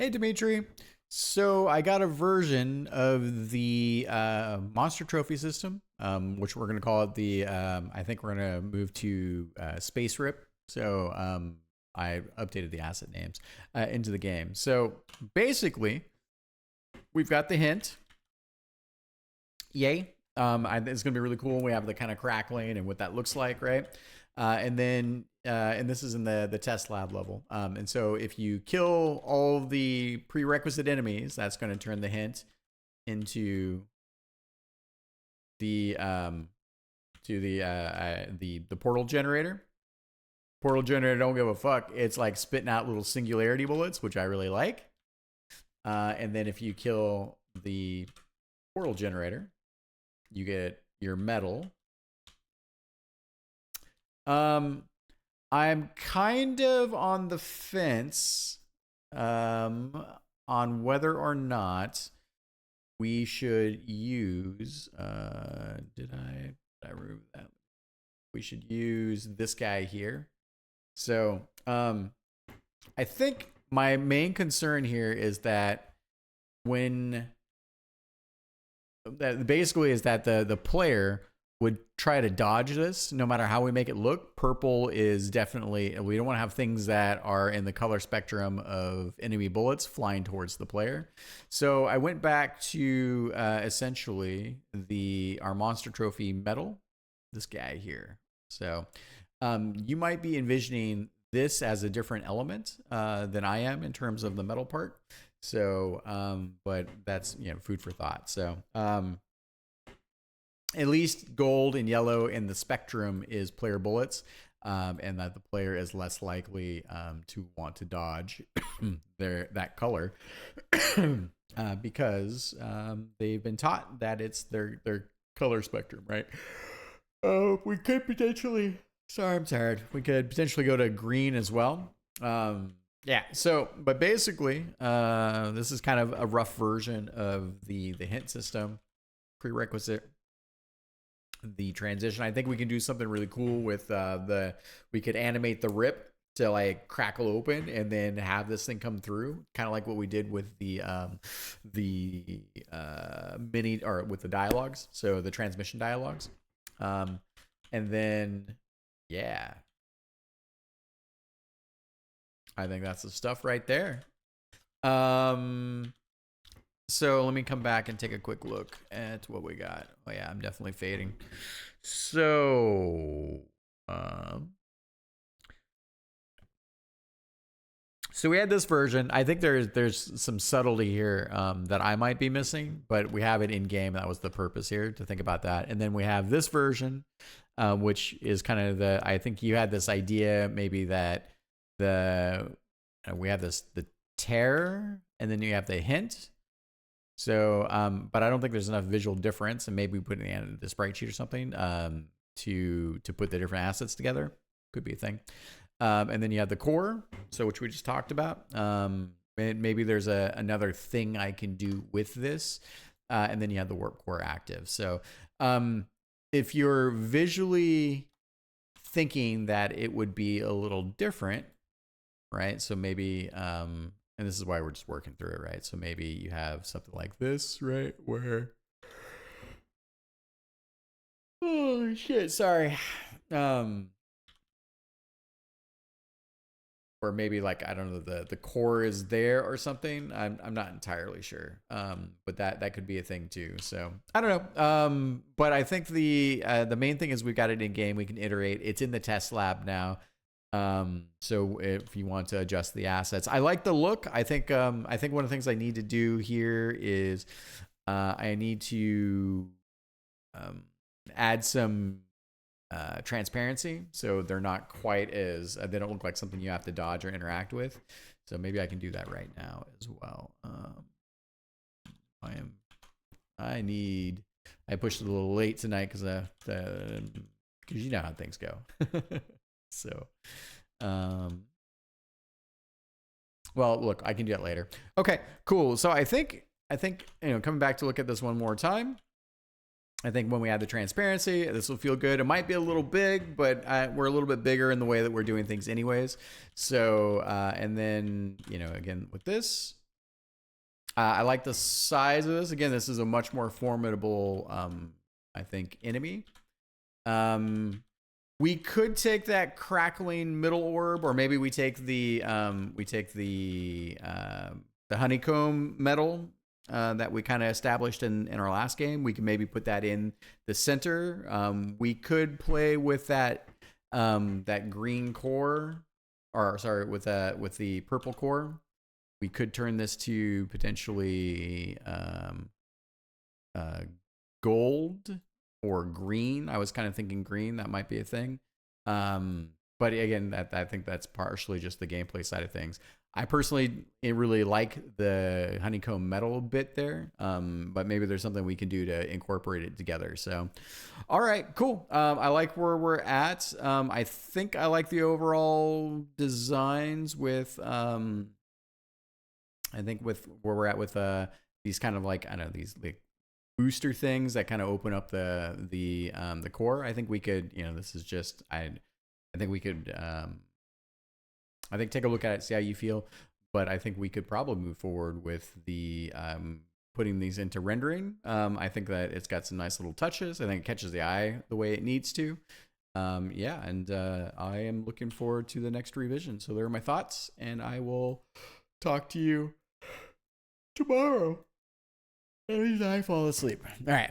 Hey, Dimitri. So I got a version of the monster trophy system, which we're going to call it the. I think we're going to move to Space Rip. So I updated the asset names into the game. So basically, we've got the hint. Yay! It's going to be really cool. We have the kind of crackling and what that looks like, right? And then and this is in the test lab level. And so if you kill all the prerequisite enemies, that's going to turn the hint into the the portal generator. Portal generator don't give a fuck. It's like spitting out little singularity bullets, which I really like. And then if you kill the portal generator, you get your medal. I'm kind of on the fence on whether or not we should use did I remove that? We should use this guy here. So I think my main concern here is that when that basically is that the player would try to dodge this no matter how we make it look. Purple is definitely, we don't want to have things that are in the color spectrum of enemy bullets flying towards the player. So I went back to essentially our monster trophy medal, this guy here. So you might be envisioning this as a different element than I am in terms of the metal part. So, but that's, food for thought. So, at least gold and yellow in the spectrum is player bullets, and that the player is less likely to want to dodge that color because they've been taught that it's their color spectrum, right? We could potentially. Sorry, I'm tired. We could potentially go to green as well. Yeah. So, but basically, this is kind of a rough version of the hint system prerequisite. The transition. I think we can do something really cool with we could animate the rip to like crackle open and then have this thing come through, kind of like what we did with the mini, or with the dialogues. So the transmission dialogues. And then yeah, I think that's the stuff right there. So let me come back and take a quick look at what we got. Oh yeah, I'm definitely fading. So, so we had this version. I think there's some subtlety here that I might be missing, but we have it in game. That was the purpose here, to think about that. And then we have this version, which is kind of I think you had this idea maybe that we have the terror, and then you have the hint. So, but I don't think there's enough visual difference, and maybe we put it in the sprite sheet or something to put the different assets together. Could be a thing. And then you have the core, so which we just talked about. Maybe there's another thing I can do with this, and then you have the warp core active. So, if you're visually thinking that it would be a little different, right? So maybe. And this is why we're just working through it, right? So maybe you have something like this, right? Where, oh shit, sorry. Or maybe like, I don't know, the core is there or something. I'm not entirely sure. But that could be a thing too. So I don't know. But I think the main thing is we've got it in game. We can iterate. It's in the test lab now. So if you want to adjust the assets, I like the look. I think one of the things I need to do here is I need to add some transparency, so they're not quite as they don't look like something you have to dodge or interact with. So maybe I can do that right now as well. I pushed it a little late tonight because you know how things go. So, well, look, I can do that later. Okay, cool. So I think, coming back to look at this one more time, I think when we add the transparency, this will feel good. It might be a little big, but we're a little bit bigger in the way that we're doing things anyways. So, and then, again, with this, I like the size of this. Again, this is a much more formidable, I think, enemy. We could take that crackling middle orb, or maybe we take the honeycomb metal that we kind of established in our last game. We can maybe put that in the center. We could play with that that green core, or sorry, with the purple core. We could turn this to potentially gold or green. I was kind of thinking green. That might be a thing. But again, I think that's partially just the gameplay side of things. I personally really like the honeycomb metal bit there, but maybe there's something we can do to incorporate it together. So, all right, cool. I like where we're at. I think I like the overall designs with I think with where we're at with these kind of like, I don't know, these like booster things that kind of open up the core. I think we could, this is just I think we could I think take a look at it, see how you feel. But I think we could probably move forward with the putting these into rendering. I think that it's got some nice little touches. I think it catches the eye the way it needs to. Yeah, and I am looking forward to the next revision. So there are my thoughts, and I will talk to you tomorrow. And I fall asleep. All right.